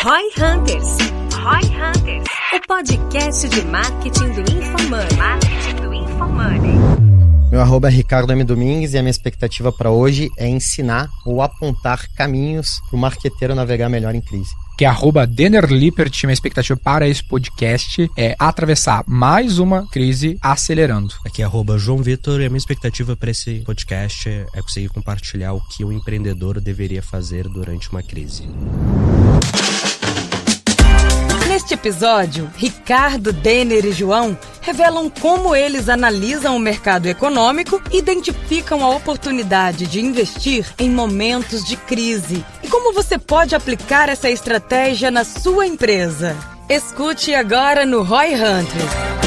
Roy Hunters. Roy Hunters. O podcast de marketing do InfoMoney. Meu arroba é Ricardo M. Domingues e a minha expectativa para hoje é ensinar ou apontar caminhos para o marqueteiro navegar melhor em crise. Que é arroba Denner Lippert. Minha expectativa para esse podcast é atravessar mais uma crise acelerando. Aqui é arroba João Vitor e a minha expectativa para esse podcast é conseguir compartilhar o que o empreendedor deveria fazer durante uma crise. Neste episódio, Ricardo, Denner e João revelam como eles analisam o mercado econômico e identificam a oportunidade de investir em momentos de crise. E como você pode aplicar essa estratégia na sua empresa. Escute agora no Roy Hunters.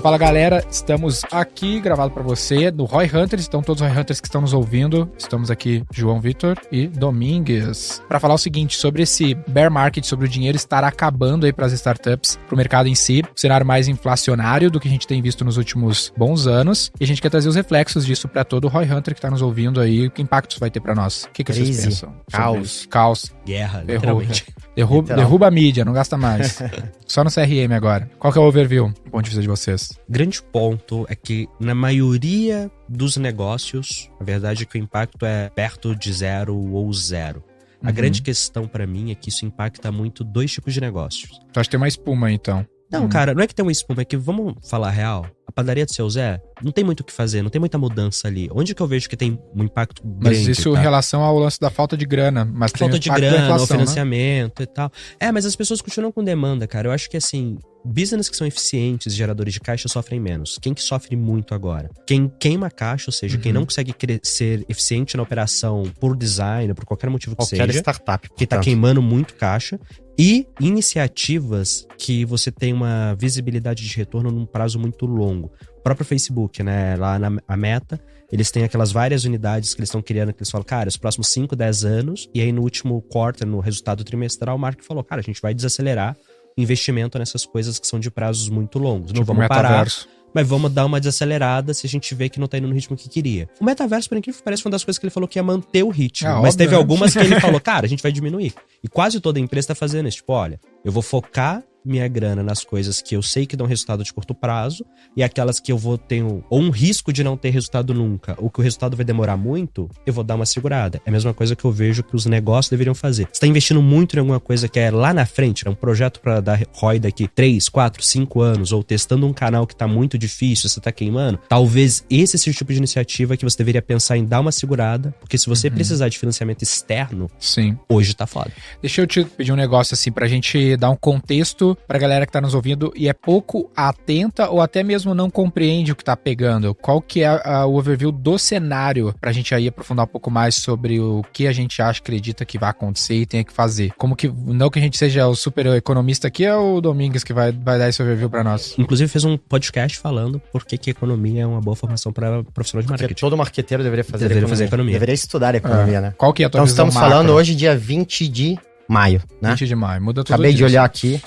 Fala galera, estamos aqui gravado para você no Roy Hunters, então todos os Roy Hunters que estão nos ouvindo, estamos aqui João Vitor e Domingues, para falar o seguinte, sobre esse bear market, sobre o dinheiro estar acabando aí para as startups, para o mercado em si, um cenário mais inflacionário do que a gente tem visto nos últimos bons anos, e a gente quer trazer os reflexos disso para todo o Roy Hunter que está nos ouvindo aí, que impactos vai ter para nós? O que vocês pensam? Caos. Guerra, literalmente. Derruba a mídia, não gasta mais. Só no CRM agora. Qual que é o overview, do ponto de vista de vocês? Grande ponto é que na maioria dos negócios, a verdade é que o impacto é perto de zero ou zero. A grande questão pra mim é que isso impacta muito dois tipos de negócios. Tu acha que tem uma espuma aí, então? Não, cara, não é que tem uma espuma, é que vamos falar a real. A padaria do seu Zé, não tem muito o que fazer, não tem muita mudança ali. Onde que eu vejo que tem um impacto grande? Mas isso em relação ao lance da falta de grana. Mas falta de grana, ao financiamento, né? E tal. Mas as pessoas continuam com demanda, cara. Eu acho que assim, business que são eficientes, geradores de caixa, sofrem menos. Quem que sofre muito agora? Quem queima caixa, ou seja, quem não consegue ser eficiente na operação por design, por qualquer motivo que qualquer seja. Startup, que tá queimando muito caixa. E iniciativas que você tem uma visibilidade de retorno num prazo muito longo. O próprio Facebook, né? Lá na Meta, eles têm aquelas várias unidades que eles estão criando, que eles falam, cara, os próximos 5, 10 anos, e aí no último quarter, no resultado trimestral, o Mark falou, cara, a gente vai desacelerar o investimento nessas coisas que são de prazos muito longos. Não vamos parar, mas vamos dar uma desacelerada se a gente vê que não tá indo no ritmo que queria. O metaverso, por incrível que pareça, foi uma das coisas que ele falou que ia manter o ritmo. Mas óbvio, teve algumas que ele falou, cara, a gente vai diminuir. E quase toda empresa tá fazendo isso. Tipo, olha, eu vou focar minha grana nas coisas que eu sei que dão resultado de curto prazo e aquelas que eu vou ter ou um risco de não ter resultado nunca, ou que o resultado vai demorar muito, eu vou dar uma segurada. É a mesma coisa que eu vejo que os negócios deveriam fazer. Você tá investindo muito em alguma coisa que é lá na frente, né? Um projeto para dar ROI daqui 3, 4, 5 anos, ou testando um canal que tá muito difícil, você tá queimando, talvez esse seja o tipo de iniciativa que você deveria pensar em dar uma segurada, porque se você precisar de financiamento externo, sim, hoje tá foda. Deixa eu te pedir um negócio assim, pra gente dar um contexto pra galera que tá nos ouvindo e é pouco atenta ou até mesmo não compreende o que tá pegando. Qual que é o overview do cenário pra gente aí aprofundar um pouco mais sobre o que a gente acha, acredita que vai acontecer e tem que fazer? Como que, não que a gente seja o super economista aqui, é o Domingues que vai dar esse overview pra nós. Inclusive fez um podcast falando por que economia é uma boa formação para profissional de marketing. Porque todo marqueteiro deveria fazer economia. Deveria estudar a economia, né? Qual que é a tua então visão estamos macro? falando hoje dia 20 de maio, né? 20 de maio, muda tudo. Acabei de olhar aqui.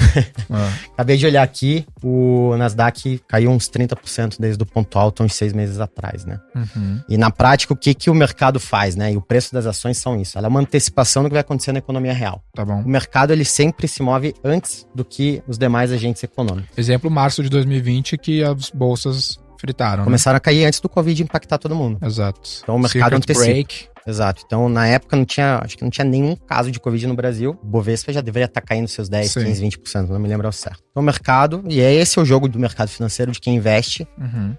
Acabei de olhar aqui, o Nasdaq caiu uns 30% desde o ponto alto uns 6 meses atrás, né? E na prática, o que o mercado faz, né? E o preço das ações são isso. Ela é uma antecipação do que vai acontecer na economia real. Tá bom. O mercado, ele sempre se move antes do que os demais agentes econômicos. Exemplo, março de 2020, que as bolsas fritaram. Começaram a cair antes do Covid impactar todo mundo. Exato. Então o mercado antecipa. Exato. Então, na época, acho que não tinha nenhum caso de Covid no Brasil. O Bovespa já deveria estar caindo seus 10, 15, 20%, não me lembro ao certo. Então, o mercado, e esse é o jogo do mercado financeiro, de quem investe,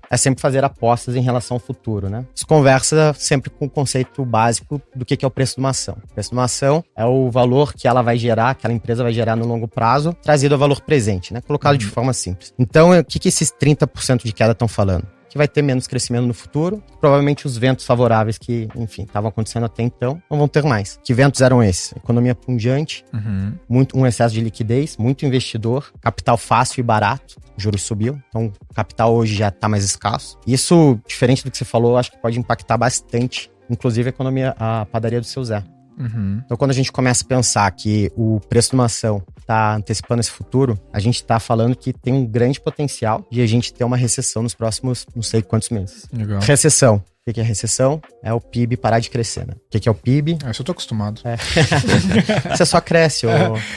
é sempre fazer apostas em relação ao futuro, né? Isso conversa sempre com o conceito básico do que é o preço de uma ação. O preço de uma ação é o valor que ela vai gerar, aquela empresa vai gerar no longo prazo, trazido ao valor presente, né? Colocado de forma simples. Então, o que esses 30% de queda estão falando? Que vai ter menos crescimento no futuro. Provavelmente os ventos favoráveis que, enfim, estavam acontecendo até então, não vão ter mais. Que ventos eram esses? Economia punjante, um excesso de liquidez, muito investidor, capital fácil e barato, juros subiu, então o capital hoje já está mais escasso. Isso, diferente do que você falou, acho que pode impactar bastante, inclusive a economia, a padaria do seu Zé. Então, quando a gente começa a pensar que o preço de uma ação está antecipando esse futuro, a gente está falando que tem um grande potencial de a gente ter uma recessão nos próximos não sei quantos meses. Legal. Recessão. O que é recessão? É o PIB parar de crescer, né? O que é o PIB? Isso eu tô acostumado. Você só cresce.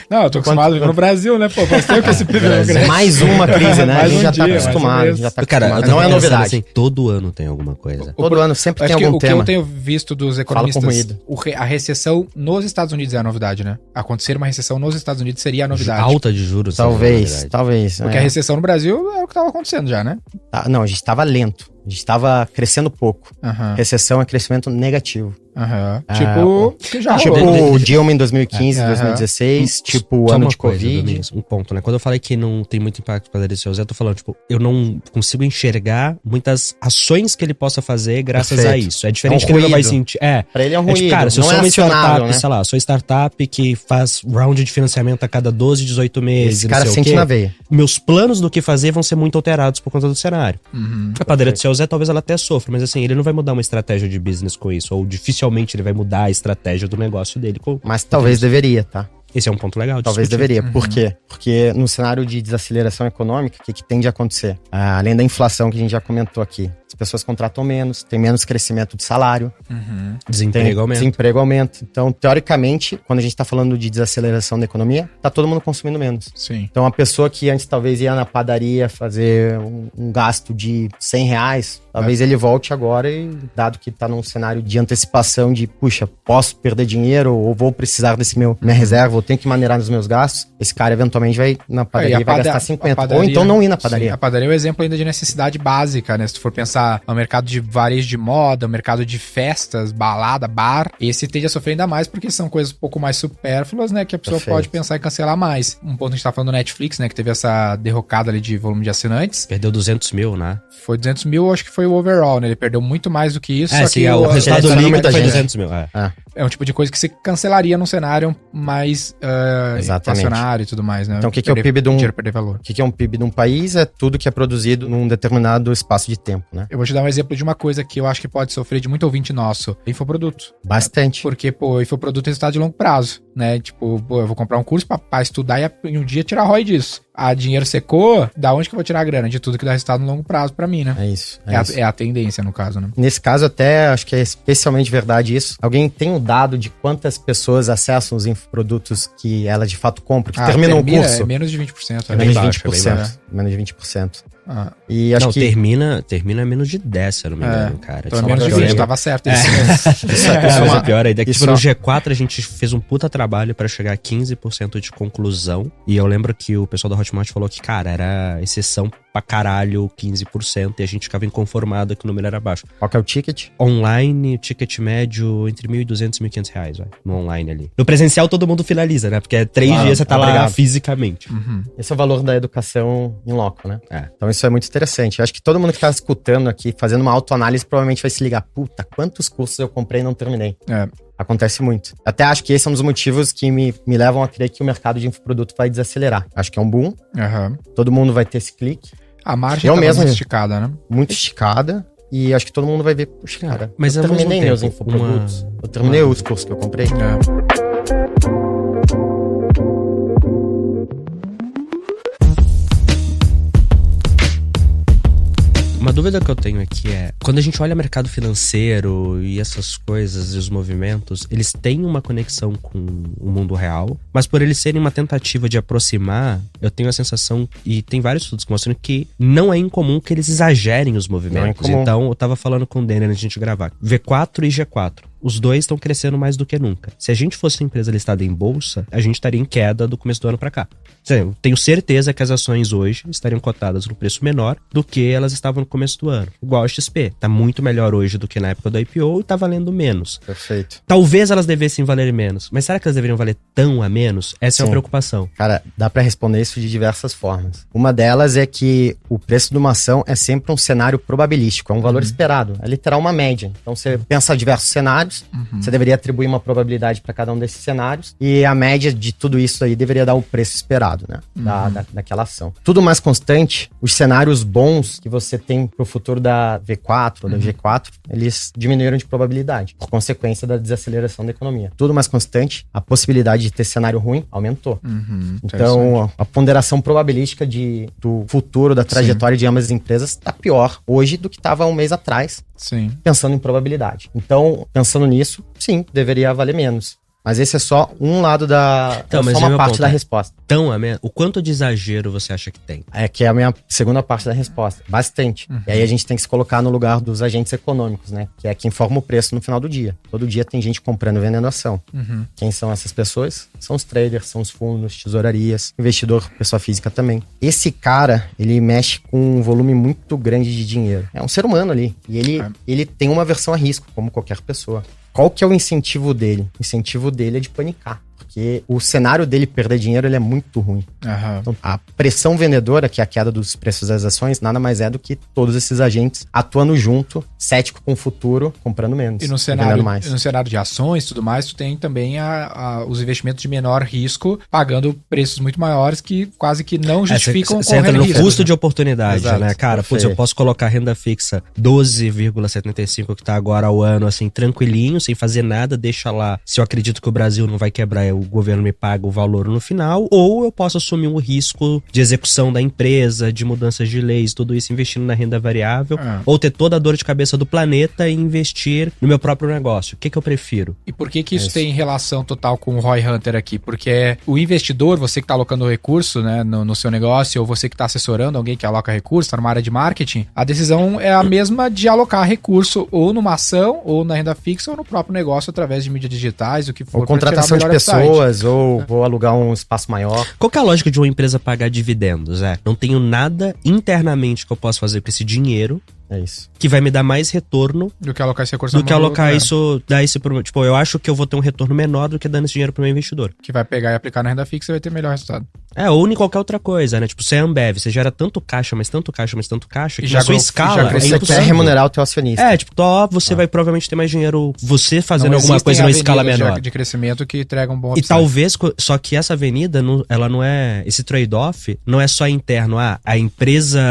Não, eu tô acostumado no Brasil, né? Pô, faz tempo que esse PIB não cresce. Mais uma crise, né? A gente já tá dia, acostumado. Cara, não é novidade. Assim, todo ano tem alguma coisa. Todo ano sempre tem algum tema. O que eu tenho visto dos economistas, a recessão nos Estados Unidos é a novidade, né? Acontecer uma recessão nos Estados Unidos seria a novidade. Alta de juros. Talvez. Porque a recessão no Brasil é o que tava acontecendo já, né? Não, a gente tava lento. A gente estava crescendo pouco. Recessão é crescimento negativo. Tipo o Dilma em 2015, 2016, tipo o ano de Covid. Um ponto, né? Quando eu falei que não tem muito impacto para o Zé, eu tô falando, tipo, eu não consigo enxergar muitas ações que ele possa fazer graças a isso. É diferente que ele não vai sentir. Pra ele é um ruído. Tipo, cara, se eu sou uma startup, né? Sei lá, sou startup que faz round de financiamento a cada 12, 18 meses. Esse cara sente na veia. Meus planos do que fazer vão ser muito alterados por conta do cenário. A padaria do seu Zé, talvez ela até sofra, mas assim, ele não vai mudar uma estratégia de business com isso, ou dificilmente ele vai mudar a estratégia do negócio dele. Mas talvez deveria, tá? Esse é um ponto legal de Talvez discutir. deveria. Por quê? Porque no cenário de desaceleração econômica, o que tende a acontecer? Além da inflação que a gente já comentou aqui, as pessoas contratam menos, tem menos crescimento de salário. Desemprego aumenta. Então, teoricamente, quando a gente tá falando de desaceleração da economia, tá todo mundo consumindo menos. Sim. Então, a pessoa que antes talvez ia na padaria fazer um gasto de R$100, talvez ele volte agora e, dado que tá num cenário de antecipação de, puxa, posso perder dinheiro ou vou precisar desse minha reserva, ou tenho que maneirar nos meus gastos, esse cara eventualmente vai na padaria e vai gastar 50. Padaria, ou então não ir na padaria. Sim, a padaria é um exemplo ainda de necessidade básica, né? Se tu for pensar no mercado de varejo de moda, o mercado de festas, balada, bar, esse tende a sofrer ainda mais porque são coisas um pouco mais supérfluas, né? Que a pessoa pode pensar em cancelar mais. Um ponto que a gente tá falando do Netflix, né? Que teve essa derrocada ali de volume de assinantes. Perdeu 200 mil, né? Foi 200 mil, acho que foi o overall, né? Ele perdeu muito mais do que isso. Só que o resultado líquido foi 200 mil. É um tipo de coisa que você cancelaria num cenário mais inflacionário e tudo mais, né? Então, o que é o PIB de um... Dinheiro perder valor. O que é um PIB de um país? É tudo que é produzido num determinado espaço de tempo, né? Eu vou te dar um exemplo de uma coisa que eu acho que pode sofrer de muito ouvinte nosso. Infoproduto. Bastante. Porque, pô, infoproduto é resultado de longo prazo, né? Tipo, pô, eu vou comprar um curso pra estudar e em um dia tirar ROI disso. Dinheiro secou, da onde que eu vou tirar a grana? De tudo que dá resultado no longo prazo pra mim, né? É isso. É a tendência, no caso, né? Nesse caso, até acho que é especialmente verdade isso. Alguém tem um dado de quantas pessoas acessam os infoprodutos que ela de fato compra, que terminam o curso? É menos de 20%. É menos de 20%. Menos de 20%. E acho que... termina menos de 10, se eu não me engano, cara. Pelo menos de 20, tava certo. Isso é pior aí. Daqui no G4 a gente fez um puta trabalho pra chegar a 15% de conclusão. E eu lembro que o pessoal da Hotmart falou que, cara, era exceção pra caralho 15%, e a gente ficava inconformado que o número era baixo. Qual que é o ticket? Online, ticket médio entre R$1.200 e R$1.500, velho, no online ali. No presencial todo mundo finaliza, né? Porque é 3 dias você tá lá fisicamente. Esse é o valor da educação em loco, né? Então isso é muito interessante. Eu acho que todo mundo que tá escutando aqui, fazendo uma autoanálise, provavelmente vai se ligar, puta, quantos cursos eu comprei e não terminei. Acontece muito. Até acho que esse é um dos motivos que me levam a crer que o mercado de infoproduto vai desacelerar. Acho que é um boom. Todo mundo vai ter esse clique. A margem tá muito esticada, né? Muito esticada. E acho que todo mundo vai ver, puxa, cara, mas eu terminei meus infoprodutos. Eu terminei os cursos que eu comprei. Uma dúvida que eu tenho aqui é, quando a gente olha mercado financeiro e essas coisas e os movimentos, eles têm uma conexão com o mundo real, mas por eles serem uma tentativa de aproximar, eu tenho a sensação, e tem vários estudos que mostram que não é incomum que eles exagerem os movimentos. Então, eu tava falando com o Denner antes de a gente gravar. V4 e G4. Os dois estão crescendo mais do que nunca. Se a gente fosse uma empresa listada em bolsa, a gente estaria em queda do começo do ano para cá. Eu tenho certeza que as ações hoje estariam cotadas no preço menor do que elas estavam no começo do ano. Igual a XP. Tá muito melhor hoje do que na época do IPO e tá valendo menos. Perfeito. Talvez elas devessem valer menos. Mas será que elas deveriam valer tão a menos? Essa é uma preocupação. Cara, dá para responder isso de diversas formas. Uma delas é que o preço de uma ação é sempre um cenário probabilístico. É um valor esperado. É literal uma média. Então você pensa diversos cenários, cenários. Você deveria atribuir uma probabilidade para cada um desses cenários. E a média de tudo isso aí deveria dar o preço esperado, né? Daquela ação. Tudo mais constante, os cenários bons que você tem pro futuro da V4 ou da G4, eles diminuíram de probabilidade, por consequência da desaceleração da economia. Tudo mais constante, a possibilidade de ter cenário ruim aumentou. Então, a ponderação probabilística do futuro, da trajetória de ambas as empresas está pior hoje do que estava um mês atrás, pensando em probabilidade. Então, pensando nisso, sim, deveria valer menos. Mas esse é só um lado só uma parte da resposta. Então, o quanto de exagero você acha que tem? É que é a minha segunda parte da resposta. Bastante. E aí a gente tem que se colocar no lugar dos agentes econômicos, né? Que é quem forma o preço no final do dia. Todo dia tem gente comprando e vendendo ação. Quem são essas pessoas? São os traders, são os fundos, tesourarias, investidor, pessoa física também. Esse cara, ele mexe com um volume muito grande de dinheiro. É um ser humano ali. E ele tem uma aversão a risco, como qualquer pessoa. Qual que é o incentivo dele? O incentivo dele é de panicar. Porque o cenário dele perder dinheiro, ele é muito ruim. Então, a pressão vendedora, que é a queda dos preços das ações, nada mais é do que todos esses agentes atuando junto, cético com o futuro, comprando menos. E no cenário de ações e tudo mais, tu tem também os investimentos de menor risco, pagando preços muito maiores que quase que não justificam você entra no custo de oportunidade, né? Cara, eu posso colocar renda fixa 12,75 que tá agora ao ano, assim, tranquilinho, sem fazer nada, deixa lá. Se eu acredito que o Brasil não vai quebrar, o governo me paga o valor no final, ou eu posso assumir um risco de execução da empresa, de mudanças de leis, tudo isso investindo na renda variável, ou ter toda a dor de cabeça do planeta e investir no meu próprio negócio. O que eu prefiro? E por que isso tem relação total com o Roy Hunter aqui? Porque o investidor, você que está alocando recurso, né, no seu negócio, ou você que está assessorando alguém que aloca recurso, está numa área de marketing, a decisão é a mesma de alocar recurso ou numa ação, ou na renda fixa, ou no próprio negócio através de mídias digitais, o que for. Ou contratação de pessoas, ou vou alugar um espaço maior. Qual que é a lógica de uma empresa pagar dividendos? Não tenho nada internamente que eu possa fazer com esse dinheiro. É isso. Que vai me dar mais retorno do que alocar esse recurso. Do que alocar isso, dar esse... Tipo, eu acho que eu vou ter um retorno menor do que dando esse dinheiro pro meu investidor. Que vai pegar e aplicar na renda fixa e vai ter melhor resultado. Ou em qualquer outra coisa, né? Tipo, você é Ambev, você gera tanto caixa, mas tanto caixa, mas tanto caixa, que já na sua escala você quer remunerar o teu acionista. Você vai provavelmente ter mais dinheiro, você fazendo alguma coisa numa escala menor. De crescimento que entrega um bom upside. E talvez, só que essa avenida, ela não é... Esse trade-off não é só interno. A empresa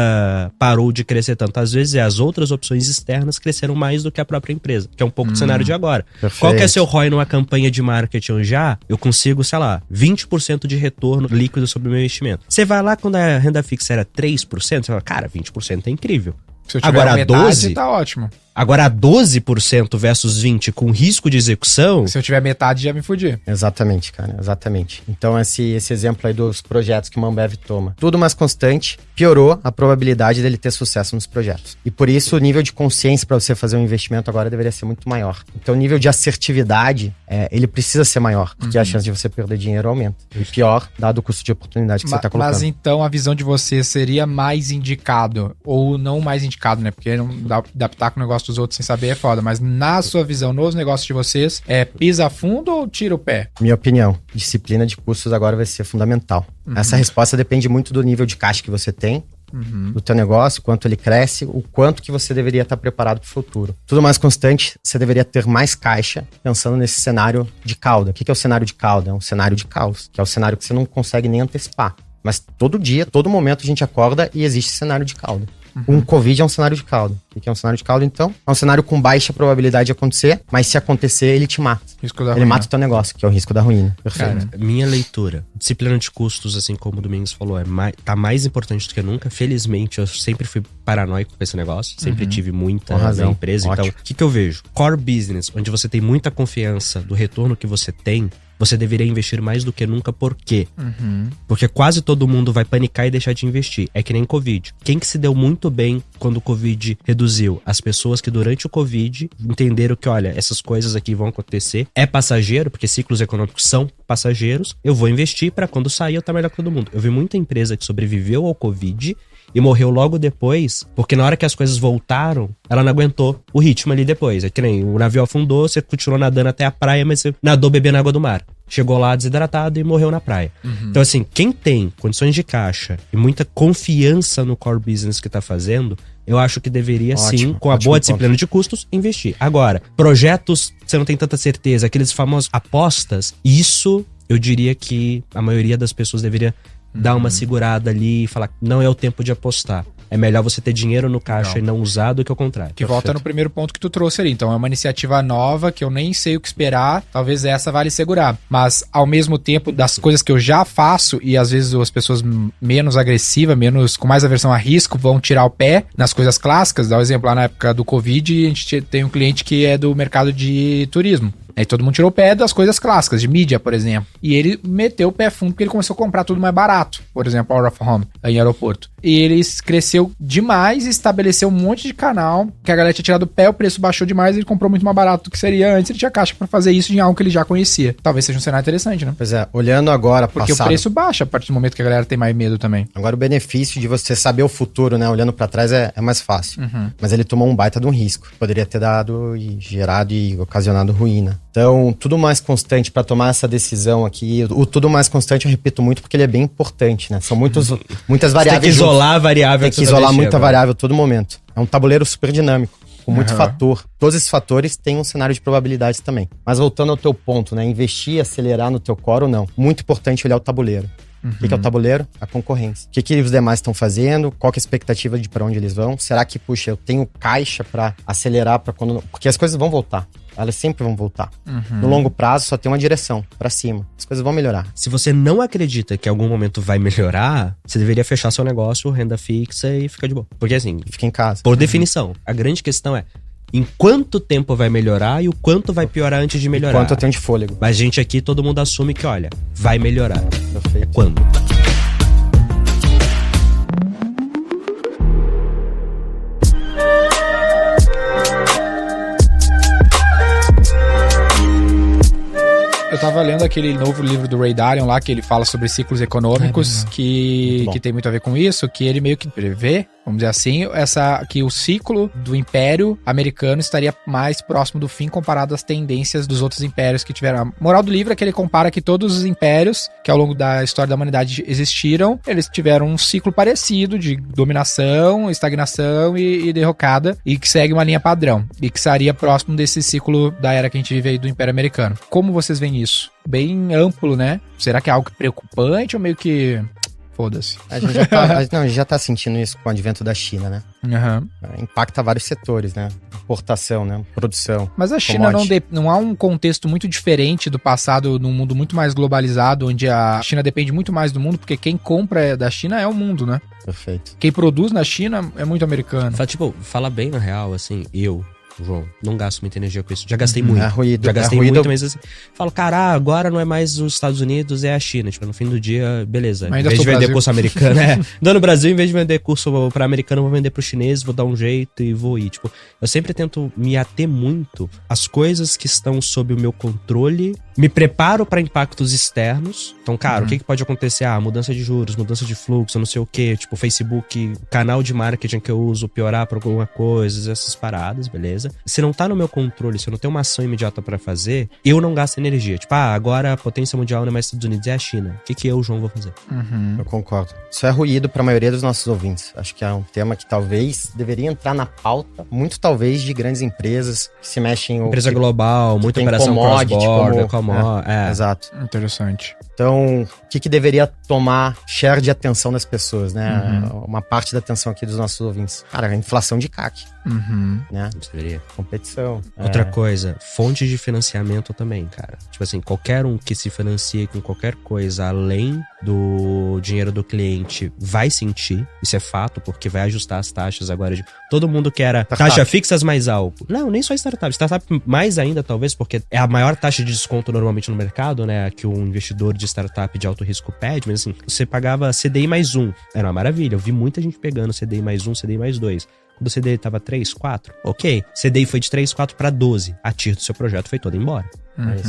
parou de crescer tanto. Às vezes as outras opções externas cresceram mais do que a própria empresa, que é um pouco do cenário de agora. Perfeito. Qual que é seu ROI numa campanha de marketing já? Eu consigo, sei lá, 20% de retorno líquido sobre o meu investimento. Você vai lá quando a renda fixa era 3%, você fala, cara, 20% é incrível. Se eu tiver agora metade, 12%, tá ótimo. Agora, 12% versus 20% com risco de execução... Se eu tiver metade, já me fudi. Exatamente, cara, exatamente. Então, esse exemplo aí dos projetos que o Ambev toma. Tudo mais constante, piorou a probabilidade dele ter sucesso nos projetos. E por isso, o nível de consciência para você fazer um investimento agora deveria ser muito maior. Então, o nível de assertividade, ele precisa ser maior, porque a chance de você perder dinheiro aumenta. E pior, dado o custo de oportunidade que você tá colocando. Mas então, a visão de você seria mais indicado, ou não mais indicado, né? Porque não dá pitaco no negócio dos outros sem saber é foda, mas na sua visão, nos negócios de vocês, pisa fundo ou tira o pé? Minha opinião, disciplina de custos agora vai ser fundamental. Essa resposta depende muito do nível de caixa que você tem, do teu negócio, quanto ele cresce, o quanto que você deveria estar preparado para o futuro. Tudo mais constante, você deveria ter mais caixa pensando nesse cenário de cauda. O que é o cenário de cauda? É um cenário de caos, que é o cenário que você não consegue nem antecipar. Mas todo dia, todo momento a gente acorda e existe cenário de cauda. Um Covid é um cenário de cauda. O que é um cenário de cauda, então? É um cenário com baixa probabilidade de acontecer, mas se acontecer, ele te mata. Ele mata o teu negócio, que é o risco da ruína. Perfeito. Cara, minha leitura. Disciplina de custos, assim como o Domingos falou, tá mais importante do que nunca. Felizmente, eu sempre fui paranoico com esse negócio. Sempre tive muita na empresa. Ótimo. Então, o que eu vejo? Core business, onde você tem muita confiança do retorno que você tem, você deveria investir mais do que nunca. Por quê? Porque quase todo mundo vai panicar e deixar de investir. É que nem Covid. Quem que se deu muito bem quando o Covid reduziu? As pessoas que durante o Covid entenderam que, olha, essas coisas aqui vão acontecer. É passageiro, porque ciclos econômicos são passageiros. Eu vou investir para quando sair eu estar melhor que todo mundo. Eu vi muita empresa que sobreviveu ao Covid e morreu logo depois, porque na hora que as coisas voltaram, ela não aguentou o ritmo ali depois. É que nem o navio afundou, você continuou nadando até a praia, mas você nadou bebendo água do mar. Chegou lá desidratado e morreu na praia. Então, assim, quem tem condições de caixa e muita confiança no core business que tá fazendo, eu acho que deveria sim, Ótimo, com a ótimo boa ponto. disciplina de custos, investir. Agora, projetos, você não tem tanta certeza, aqueles famosos apostas, isso eu diria que a maioria das pessoas deveria dar uma segurada ali e falar, não é o tempo de apostar. É melhor você ter dinheiro no caixa Legal. e não usar do que o contrário. Que volta no primeiro ponto que tu trouxe ali. Então é uma iniciativa nova que eu nem sei o que esperar. Talvez essa vale segurar. Mas ao mesmo tempo, das coisas que eu já faço, e às vezes as pessoas menos agressivas, com mais aversão a risco, vão tirar o pé nas coisas clássicas. Dá um exemplo, lá na época do Covid, a gente tem um cliente que é do mercado de turismo. Aí todo mundo tirou o pé das coisas clássicas, de mídia, por exemplo. E ele meteu o pé fundo porque ele começou a comprar tudo mais barato. Por exemplo, Out of Home, em aeroporto. E ele cresceu demais e estabeleceu um monte de canal que a galera tinha tirado o pé, o preço baixou demais e ele comprou muito mais barato do que seria antes. Ele tinha caixa pra fazer isso em algo que ele já conhecia. Talvez seja um cenário interessante, né? Pois é, olhando agora Porque passado, o preço baixa a partir do momento que a galera tem mais medo também. agora o benefício de você saber o futuro, né? Olhando pra trás é mais fácil. Mas ele tomou um baita de um risco. Poderia ter dado e gerado e ocasionado ruína. Então, tudo mais constante para tomar essa decisão aqui. O tudo mais constante eu repito muito porque ele é bem importante, né? São muitas variáveis. Tem que isolar a variável. Tem que isolar muita variável a todo momento. É um tabuleiro super dinâmico, com muito fator. Todos esses fatores têm um cenário de probabilidades também. Mas voltando ao teu ponto, né? Investir, acelerar no teu core ou não. Muito importante olhar o tabuleiro. O que é o tabuleiro? A concorrência. O que os demais estão fazendo? Qual que é a expectativa de para onde eles vão? Será que, puxa, eu tenho caixa para acelerar para quando... Porque as coisas vão voltar. Elas sempre vão voltar. No longo prazo só tem uma direção, para cima. As coisas vão melhorar. Se você não acredita que em algum momento vai melhorar, você deveria fechar seu negócio, renda fixa e ficar de boa. Porque assim, Fica em casa. por definição, a grande questão é em quanto tempo vai melhorar e o quanto vai piorar antes de melhorar. Quanto eu tenho de fôlego. Mas a gente aqui, todo mundo assume que, olha, vai melhorar. Perfeito. Quando? Eu tava lendo aquele novo livro do Ray Dalio lá, que ele fala sobre ciclos econômicos, que tem muito a ver com isso, que ele meio que prevê, vamos dizer assim, que o ciclo do Império Americano estaria mais próximo do fim comparado às tendências dos outros impérios que tiveram. A moral do livro é que ele compara que todos os impérios que ao longo da história da humanidade existiram, eles tiveram um ciclo parecido de dominação, estagnação e derrocada, e que segue uma linha padrão, e que estaria próximo desse ciclo da era que a gente vive aí do Império Americano. Como vocês veem isso? Bem amplo, né? Será que é algo preocupante ou meio que... Foda-se. A gente já tá sentindo isso com o advento da China, né? Impacta vários setores, né? Importação, né? Produção. Mas a China não há um contexto muito diferente do passado, num mundo muito mais globalizado, onde a China depende muito mais do mundo, porque quem compra da China é o mundo, né? Perfeito. Quem produz na China é muito americano. Fala bem na real, assim, João, não gasto muita energia com isso. Já gastei muito. É ruído. Já gastei muito, mas assim, falo, cara, agora não é mais os Estados Unidos, é a China. Tipo, no fim do dia, beleza. Mas em vez de vender curso americano, dando no Brasil, em vez de vender curso pra americano, eu vou vender pro chinês, vou dar um jeito e vou ir. Tipo, eu sempre tento me ater muito às coisas que estão sob o meu controle, me preparo pra impactos externos. Então, cara, o que pode acontecer? Mudança de juros, mudança de fluxo, não sei o quê. Tipo, Facebook, canal de marketing que eu uso, piorar por alguma coisa, essas paradas, beleza? Se não tá no meu controle, se eu não tenho uma ação imediata pra fazer, eu não gasto energia. Tipo, agora a potência mundial não é mais Estados Unidos, é a China. O que eu, João, vou fazer? Eu concordo. Isso é ruído pra maioria dos nossos ouvintes. Acho que é um tema que talvez deveria entrar na pauta, muito talvez de grandes empresas que se mexem... Empresa global, muita operação cross-border, Exato. Interessante. Então, o que deveria tomar share de atenção das pessoas, né? Uma parte da atenção aqui dos nossos ouvintes. Cara, a inflação de CAC. Né? Isso deveria. Competição. Outra coisa, fonte de financiamento também, cara. Tipo assim, qualquer um que se financie com qualquer coisa além do dinheiro do cliente vai sentir. Isso é fato, porque vai ajustar as taxas agora. Todo mundo que era taxa fixas mais alto. Não, nem só startup. Startup mais ainda, talvez, porque é a maior taxa de desconto normalmente no mercado, né? Que um investidor de startup de alto risco pede. Mas assim, você pagava CDI mais 1. Era uma maravilha. Eu vi muita gente pegando CDI mais 1, CDI mais 2. Quando o CDI tava 3, 4, ok. CDI foi de 3, 4 para 12. A TIR do seu projeto foi toda embora.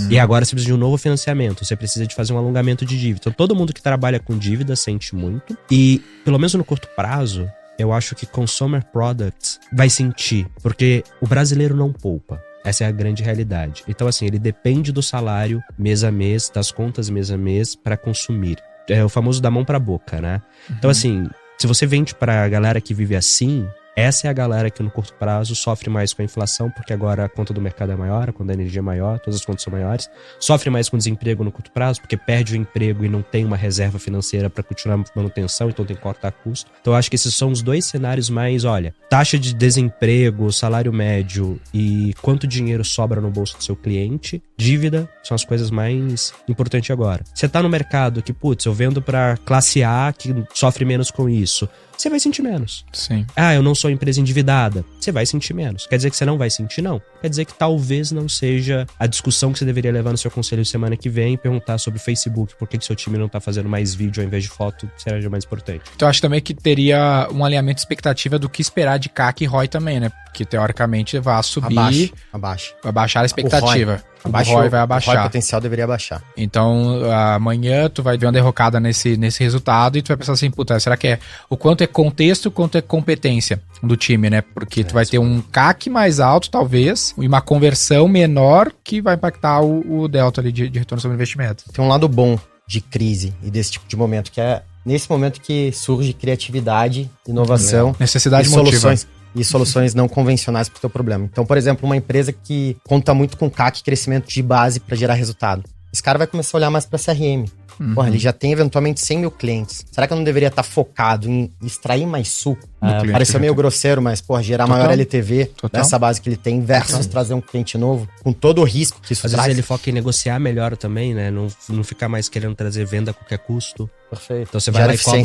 E agora você precisa de um novo financiamento. Você precisa de fazer um alongamento de dívida. Então todo mundo que trabalha com dívida sente muito. E, pelo menos no curto prazo, eu acho que consumer products vai sentir. Porque o brasileiro não poupa. Essa é a grande realidade. Então, assim, ele depende do salário mês a mês, das contas mês a mês, para consumir. É o famoso da mão pra boca, né? Então, assim, se você vende pra galera que vive assim, Essa é a galera que no curto prazo sofre mais com a inflação, porque agora a conta do mercado é maior, a conta da energia é maior, todas as contas são maiores. Sofre mais com desemprego no curto prazo, porque perde o emprego e não tem uma reserva financeira para continuar a manutenção, então tem que cortar custo. Então eu acho que esses são os dois cenários mais, olha, taxa de desemprego, salário médio e quanto dinheiro sobra no bolso do seu cliente, dívida, são as coisas mais importantes agora. Você tá no mercado que, putz, eu vendo pra classe A que sofre menos com isso, você vai sentir menos. Sim. Ah, eu não sou empresa endividada. Você vai sentir menos. Quer dizer que você não vai sentir? Não. Quer dizer que talvez não seja a discussão que você deveria levar no seu conselho semana que vem e perguntar sobre o Facebook, por que seu time não tá fazendo mais vídeo ao invés de foto, seja mais importante. Então eu acho também que teria um alinhamento de expectativa do que esperar de CAC e ROI também, né? Porque teoricamente vai subir, Abaixo. vai baixar a expectativa. O ROI vai abaixar. O ROI potencial deveria abaixar. Então, amanhã tu vai ver uma derrocada nesse resultado e tu vai pensar assim, puta, será que é o quanto é contexto, o quanto é competência do time, né? Porque tu vai ter um CAC mais alto, talvez, e uma conversão menor que vai impactar o delta ali de retorno sobre investimento. Tem um lado bom de crise e desse tipo de momento, que é nesse momento que surge criatividade, inovação, necessidade e soluções. E soluções não convencionais para o teu problema. Então, por exemplo, uma empresa que conta muito com CAC, crescimento de base para gerar resultado. Esse cara vai começar a olhar mais para CRM. Porra, ele já tem eventualmente 100 mil clientes. Será que eu não deveria estar focado em extrair mais suco? Pareceu meio grosseiro, mas, porra, gerar maior LTV dessa base que ele tem versus trazer um cliente novo, com todo o risco que isso Às traz. vezes ele foca em negociar melhor também, né? Não ficar mais querendo trazer venda a qualquer custo. Perfeito. Então você vai lá e cobra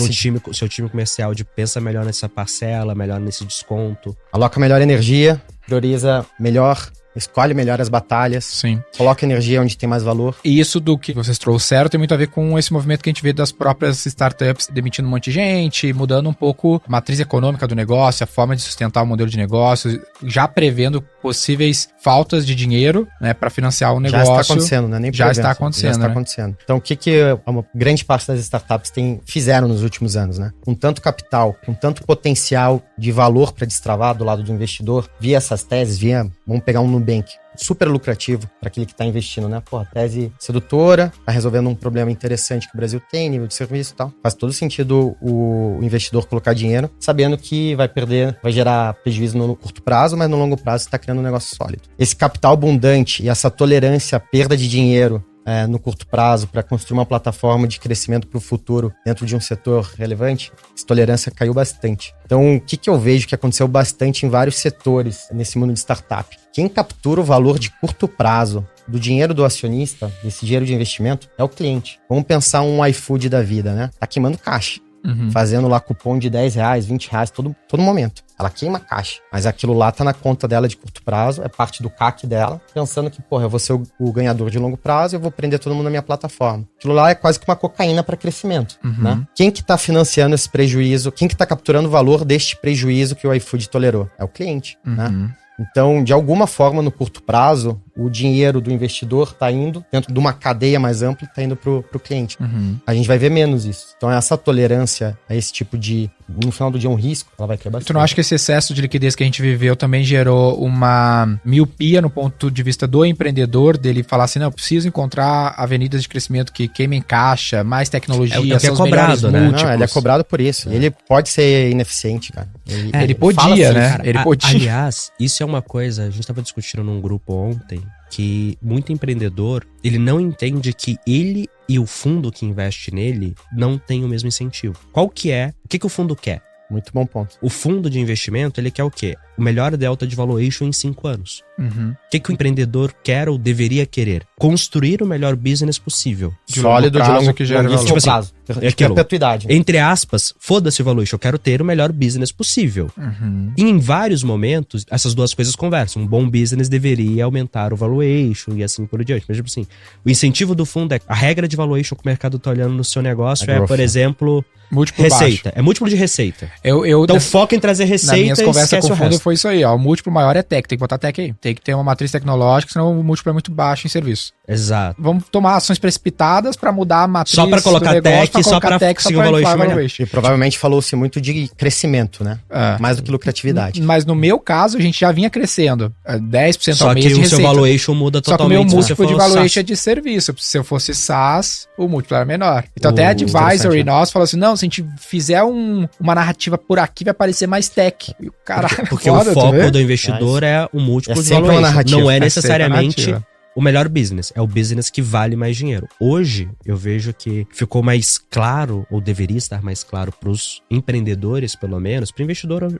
o seu time comercial de pensa melhor nessa parcela, melhor nesse desconto. Aloca melhor energia, prioriza melhor, escolhe melhor as batalhas. Sim. Coloca energia onde tem mais valor. E isso do que vocês trouxeram tem muito a ver com esse movimento que a gente vê das próprias startups demitindo um monte de gente, mudando um pouco a matriz econômica do negócio, a forma de sustentar o modelo de negócio, já prevendo possíveis faltas de dinheiro, né, para financiar o negócio. Já está acontecendo, né? Nem já está acontecendo. Já está acontecendo. Então, o que uma grande parte das startups fizeram nos últimos anos, né? Com tanto capital, com tanto potencial de valor para destravar do lado do investidor, via essas teses, vamos pegar um Nubank, super lucrativo para aquele que está investindo, né? Pô, tese sedutora, tá resolvendo um problema interessante que o Brasil tem, nível de serviço e tal. Faz todo sentido o investidor colocar dinheiro, sabendo que vai gerar prejuízo no curto prazo, mas no longo prazo está criando um negócio sólido. Esse capital abundante e essa tolerância à perda de dinheiro no curto prazo para construir uma plataforma de crescimento para o futuro dentro de um setor relevante, essa tolerância caiu bastante. Então, o que eu vejo que aconteceu bastante em vários setores nesse mundo de startup? Quem captura o valor de curto prazo do dinheiro do acionista, desse dinheiro de investimento, é o cliente. Vamos pensar um iFood da vida, né? Tá queimando caixa. Fazendo lá cupom de R$10, R$20 todo momento. Ela queima caixa, mas aquilo lá tá na conta dela de curto prazo, é parte do CAC dela, pensando que, porra, eu vou ser o ganhador de longo prazo e eu vou prender todo mundo na minha plataforma. Aquilo lá é quase que uma cocaína para crescimento, né? Quem que tá financiando esse prejuízo? Quem que tá capturando o valor deste prejuízo que o iFood tolerou? É o cliente, né? Então, de alguma forma, no curto prazo, o dinheiro do investidor está indo, dentro de uma cadeia mais ampla, está indo pro cliente. A gente vai ver menos isso. Então, essa tolerância a esse tipo de, no final do dia, um risco, ela vai criar bastante. Tu não acha que esse excesso de liquidez que a gente viveu também gerou uma miopia no ponto de vista do empreendedor, dele falar assim, não, eu preciso encontrar avenidas de crescimento que queimem caixa, mais tecnologia, são os melhores múltiplos. Não, ele é cobrado por isso. Ele pode ser ineficiente, cara. Ele podia, assim, né? Cara, ele podia. Aliás, isso é uma coisa, a gente estava discutindo num grupo ontem, que muito empreendedor, ele não entende que ele e o fundo que investe nele não tem o mesmo incentivo. Qual que é? O que o fundo quer? Muito bom ponto. O fundo de investimento, ele quer o quê? O melhor delta de valuation em 5 anos. O que o empreendedor quer ou deveria querer? Construir o melhor business possível. Sólido, de longo, que gera valor. tipo prazo. É perpetuidade. Entre aspas, foda-se o valuation, eu quero ter o melhor business possível. E em vários momentos, essas duas coisas conversam. Um bom business deveria aumentar o valuation e assim por diante. Mas, tipo assim, o incentivo do fundo é a regra de valuation que o mercado tá olhando no seu negócio por exemplo, múltiplo receita. baixo. É múltiplo de receita. Então foca em trazer receita nas minhas e conversas esquece com o o fundo resto. foi isso aí, ó. O múltiplo maior é tech, tem que botar tech aí. tem que ter uma matriz tecnológica, senão o múltiplo é muito baixo em serviço. Exato. Vamos tomar ações precipitadas para mudar a matriz só para colocar tech, só para conseguir um valuation. E provavelmente falou-se muito de crescimento, né? Mais do que lucratividade. Mas no meu caso, a gente já vinha crescendo 10% ao mês de receita. Só que o seu valuation muda totalmente. Só que o meu múltiplo de valuation é de serviço. Se eu fosse SaaS, o múltiplo era menor. Então até a advisory nossa falou assim, não, se a gente fizer uma narrativa por aqui, vai parecer mais tech. E o caralho, porque o foco do investidor é o múltiplo de valuation. Não é necessariamente o melhor business, é o business que vale mais dinheiro. Hoje, eu vejo que ficou mais claro, ou deveria estar mais claro pros empreendedores, pelo menos, pro investidor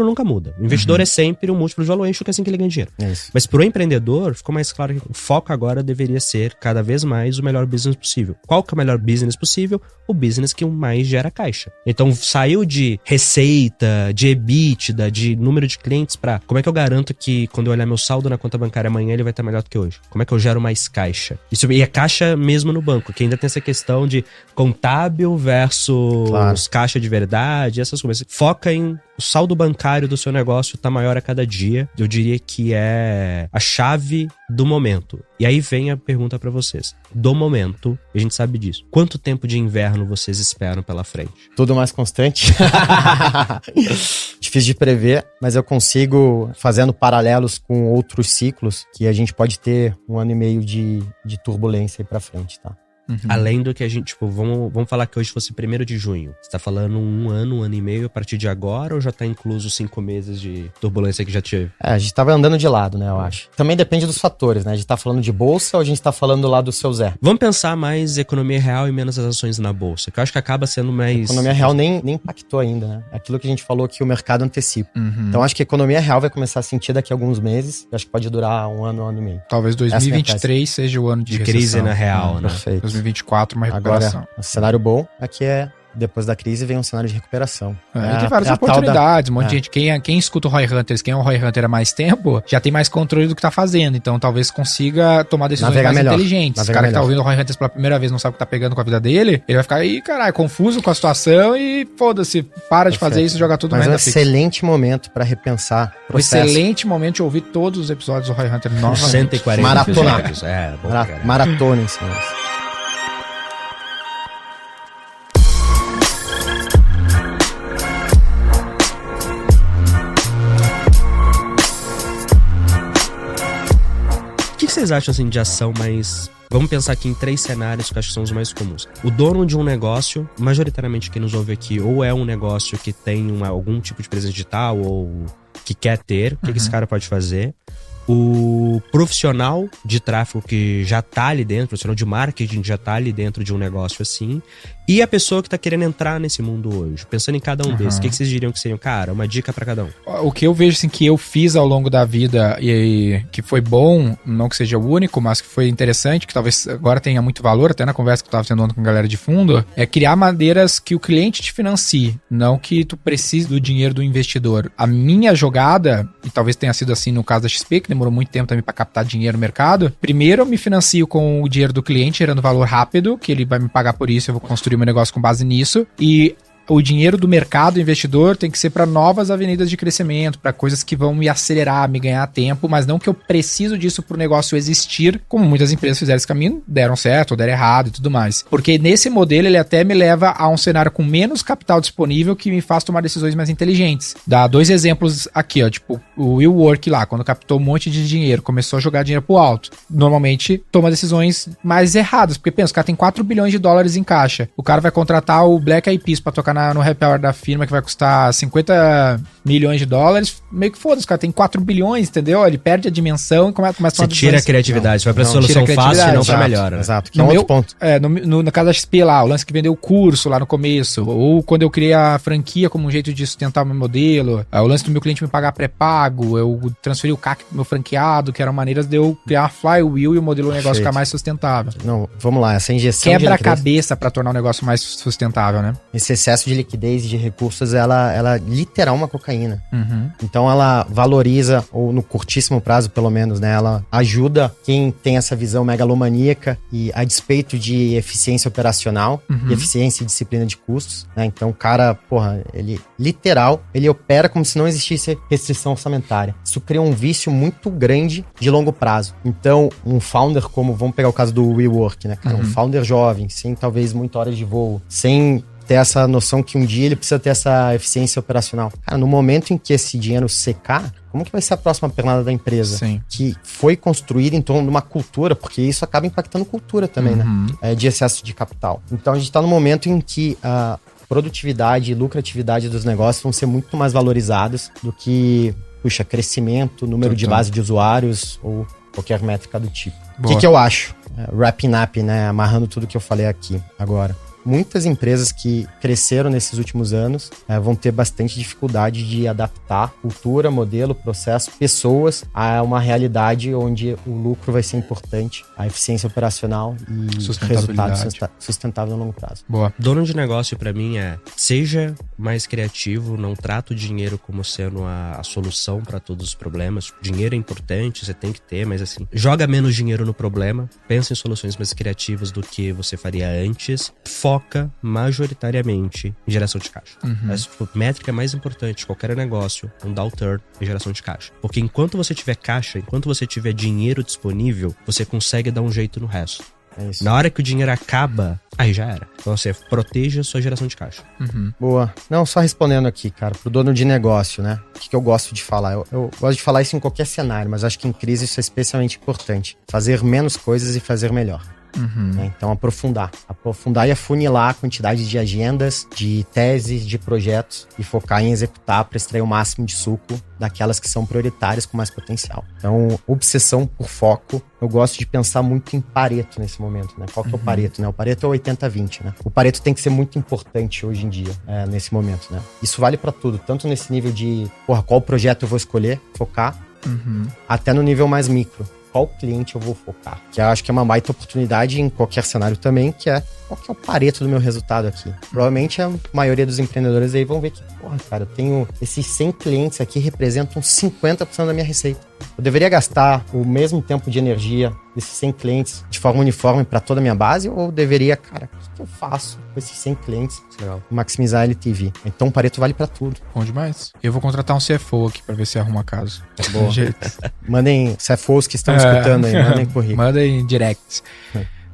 nunca muda. O investidor é sempre o múltiplo de valuation, que é assim que ele ganha dinheiro. Mas pro empreendedor, ficou mais claro que o foco agora deveria ser, cada vez mais, o melhor business possível. Qual que é o melhor business possível? O business que mais gera caixa. Então, saiu de receita, de EBITDA, de número de clientes pra como é que eu garanto que quando eu olhar meu saldo na conta bancária amanhã, ele vai estar melhor do que hoje? Como é que eu gero mais caixa? E é caixa mesmo no banco, que ainda tem essa questão de contábil versus caixa de verdade, essas coisas. Foca em o saldo bancário do seu negócio tá maior a cada dia. Eu diria que é a chave do momento. E aí vem a pergunta pra vocês. Do momento, a gente sabe disso. Quanto tempo de inverno vocês esperam pela frente? Tudo mais constante. Difícil de prever, mas eu consigo, fazendo paralelos com outros ciclos, que a gente pode ter 1 ano e meio de turbulência aí pra frente, tá? Além do que a gente, tipo, vamos falar que hoje fosse 1º de junho. Você tá falando 1 ano e meio a partir de agora, ou já tá incluso 5 meses de turbulência que já tive? A gente tava andando de lado, né, eu acho. Também depende dos fatores, né? A gente tá falando de bolsa ou a gente tá falando lá do seu Zé? Vamos pensar mais economia real e menos as ações na bolsa, que eu acho que acaba sendo mais... A economia real nem impactou ainda, né? Aquilo que a gente falou que o mercado antecipa. Então acho que a economia real vai começar a sentir daqui a alguns meses. Eu acho que pode durar 1 ano, 1 ano e meio. Talvez 2023 seja o ano de crise na real, né? Perfeito. 2024, uma recuperação. Agora, um cenário bom aqui é, depois da crise, vem um cenário de recuperação. E tem várias oportunidades. Um monte de gente, quem escuta o Roy Hunters, quem é um Roy Hunter há mais tempo, já tem mais controle do que tá fazendo. Então, talvez consiga tomar decisões mais inteligentes. O cara que tá ouvindo o Roy Hunters pela primeira vez, não sabe o que tá pegando com a vida dele, ele vai ficar aí, caralho, confuso com a situação e foda-se, para de fazer isso e joga tudo no renda fixa. Excelente momento pra repensar o processo. Excelente momento de ouvir todos os episódios do Roy Hunter novamente. 140 maratonar. Maratona em cima disso. O que vocês acham assim de ação mais... Vamos pensar aqui em 3 cenários que eu acho que são os mais comuns. O dono de um negócio, majoritariamente quem nos ouve aqui, ou é um negócio que tem algum tipo de presença digital ou que quer ter, o que esse cara pode fazer? O profissional de tráfego que já tá ali dentro, o profissional de marketing já tá ali dentro de um negócio assim, e a pessoa que tá querendo entrar nesse mundo hoje. Pensando em cada um desses, o que vocês diriam que seriam? Cara, uma dica pra cada um. O que eu vejo assim que eu fiz ao longo da vida e que foi bom, não que seja o único, mas que foi interessante, que talvez agora tenha muito valor, até na conversa que eu tava tendo ontem com a galera de fundo, é criar maneiras que o cliente te financie, não que tu precise do dinheiro do investidor. A minha jogada, e talvez tenha sido assim no caso da XP, que demorou muito tempo também para captar dinheiro no mercado. Primeiro eu me financio com o dinheiro do cliente, gerando valor rápido, que ele vai me pagar por isso, eu vou construir meu negócio com base nisso. E o dinheiro do mercado investidor tem que ser para novas avenidas de crescimento, para coisas que vão me acelerar, me ganhar tempo, mas não que eu preciso disso para o negócio existir, como muitas empresas fizeram esse caminho, deram certo ou deram errado e tudo mais. Porque nesse modelo ele até me leva a um cenário com menos capital disponível que me faz tomar decisões mais inteligentes. Dá 2 exemplos aqui, ó, tipo o WeWork lá, quando captou um monte de dinheiro, começou a jogar dinheiro pro alto. Normalmente toma decisões mais erradas, porque pensa, o cara tem $4 bilhões em caixa. O cara vai contratar o Black Eyed Peas para tocar no happy hour da firma que vai custar $50 milhões, meio que foda-se, o cara tem 4 bilhões, entendeu? Ele perde a dimensão e começa a tomar. Você tira a criatividade, vai pra solução fácil e não pra melhora. Exato, que é um outro ponto. No caso da XP lá, o lance que vendeu o curso lá no começo, ou quando eu criei a franquia como um jeito de sustentar o meu modelo, o lance do meu cliente me pagar pré-pago, eu transferi o CAC pro meu franqueado, que eram maneiras de eu criar uma flywheel e o modelo do negócio ficar mais sustentável. Não, vamos lá, essa injeção quebra a cabeça pra tornar o negócio mais sustentável, né? Esse excesso de liquidez e de recursos, ela literal uma cocaína. Uhum. Então ela valoriza, ou no curtíssimo prazo pelo menos, né? Ela ajuda quem tem essa visão megalomaníaca e a despeito de eficiência operacional e eficiência e disciplina de custos, né? Então o cara, porra, ele opera como se não existisse restrição orçamentária. Isso cria um vício muito grande de longo prazo. Então um founder como, vamos pegar o caso do WeWork, né, cara? Um founder jovem, sem talvez muitas horas de voo, sem ter essa noção que um dia ele precisa ter essa eficiência operacional. Cara, no momento em que esse dinheiro secar, como que vai ser a próxima pernada da empresa? Sim. Que foi construída em torno de uma cultura, porque isso acaba impactando cultura também, né? De excesso de capital. Então a gente tá no momento em que a produtividade e lucratividade dos negócios vão ser muito mais valorizados do que, crescimento, número de base de usuários ou qualquer métrica do tipo. O que eu acho? Wrapping up, né? Amarrando tudo que eu falei aqui agora. Muitas empresas que cresceram nesses últimos anos vão ter bastante dificuldade de adaptar cultura, modelo, processo, pessoas a uma realidade onde o lucro vai ser importante, a eficiência operacional e resultado sustentável no longo prazo. Boa. Dono de negócio, pra mim, seja mais criativo, não trata o dinheiro como sendo a solução pra todos os problemas. Dinheiro é importante, você tem que ter, mas assim, joga menos dinheiro no problema, pensa em soluções mais criativas do que você faria antes, foca majoritariamente em geração de caixa. Essa métrica mais importante de qualquer negócio, um downturn, é geração de caixa. Porque enquanto você tiver caixa, enquanto você tiver dinheiro disponível, você consegue dar um jeito no resto. É isso. Na hora que o dinheiro acaba, aí já era. Então você proteja a sua geração de caixa. Boa. Não, só respondendo aqui, cara, pro dono de negócio, né? O que eu gosto de falar? Eu gosto de falar isso em qualquer cenário, mas acho que em crise isso é especialmente importante. Fazer menos coisas e fazer melhor. Né? Então aprofundar e afunilar a quantidade de agendas, de teses, de projetos e focar em executar para extrair o máximo de suco daquelas que são prioritárias com mais potencial. Então, obsessão por foco. Eu gosto de pensar muito em Pareto nesse momento, né? Qual que é o Pareto, né? O Pareto é o 80-20, né? O Pareto tem que ser muito importante hoje em dia, nesse momento, né? Isso vale para tudo, tanto nesse nível de, qual projeto eu vou escolher, focar, até no nível mais micro. Qual cliente eu vou focar? Que eu acho que é uma baita oportunidade em qualquer cenário também, que é qual que é o Pareto do meu resultado aqui. Provavelmente a maioria dos empreendedores aí vão ver que, cara, eu tenho esses 100 clientes aqui representam 50% da minha receita. Eu deveria gastar o mesmo tempo de energia desses 100 clientes de forma uniforme para toda a minha base, ou eu deveria, cara, o que eu faço com esses 100 clientes? Legal. Maximizar a LTV. Então o Pareto vale para tudo. Bom demais. Eu vou contratar um CFO aqui para ver se arruma casa. Boa. Mandem CFOs que estão escutando aí, mandem currículo. Mandem directs.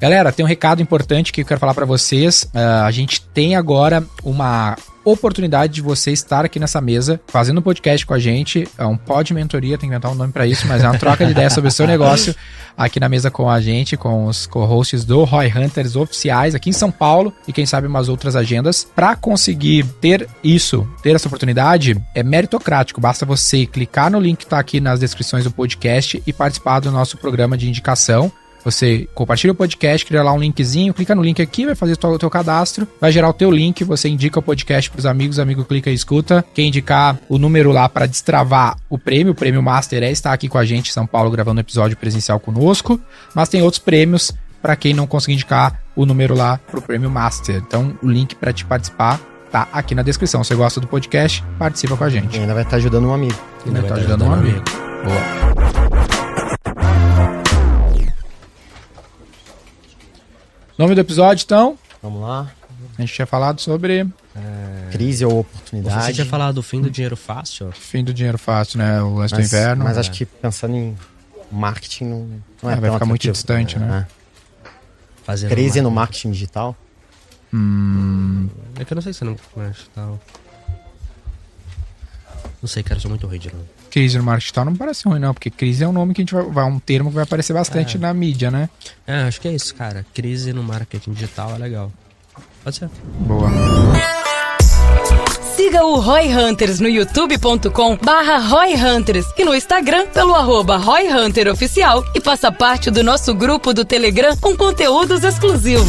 Galera, tem um recado importante que eu quero falar para vocês. A gente tem agora uma oportunidade de você estar aqui nessa mesa, fazendo um podcast com a gente. É um pod mentoria, tem que inventar um nome para isso, mas é uma troca de ideias sobre o seu negócio aqui na mesa com a gente, com os co-hosts do Roy Hunters oficiais aqui em São Paulo e quem sabe umas outras agendas. Para conseguir ter essa oportunidade, é meritocrático. Basta você clicar no link que tá aqui nas descrições do podcast e participar do nosso programa de indicação. Você compartilha o podcast, cria lá um linkzinho, clica no link aqui, vai fazer o teu cadastro, vai gerar o teu link, você indica o podcast pros amigos, o amigo clica e escuta. Quem indicar o número lá para destravar o prêmio Master está aqui com a gente em São Paulo gravando um episódio presencial conosco, mas tem outros prêmios para quem não conseguir indicar o número lá pro Prêmio Master. Então o link para te participar tá aqui na descrição. Se você gosta do podcast, participa com a gente. E ainda vai estar ajudando um amigo. Ainda vai estar ajudando um amigo. Boa. Nome do episódio, então? Vamos lá. A gente tinha falado sobre... Crise ou oportunidade. Você tinha falado do fim do dinheiro fácil? Fim do dinheiro fácil, né? O lance do inverno. Mas acho que pensando em marketing não é vai tão ficar muito atrativo. distante, né? Crise no marketing digital? É que eu não sei se não... Não sei, cara, eu sou muito ruim de nome. Crise no marketing digital não parece ruim, não, porque crise é um nome que a gente vai um termo que vai aparecer bastante na mídia, né? Acho que é isso, cara. Crise no marketing digital é legal. Pode ser. Boa. Siga o Roy Hunters no youtube.com/Roy Hunters e no Instagram pelo @Roy Hunter Oficial e faça parte do nosso grupo do Telegram com conteúdos exclusivos.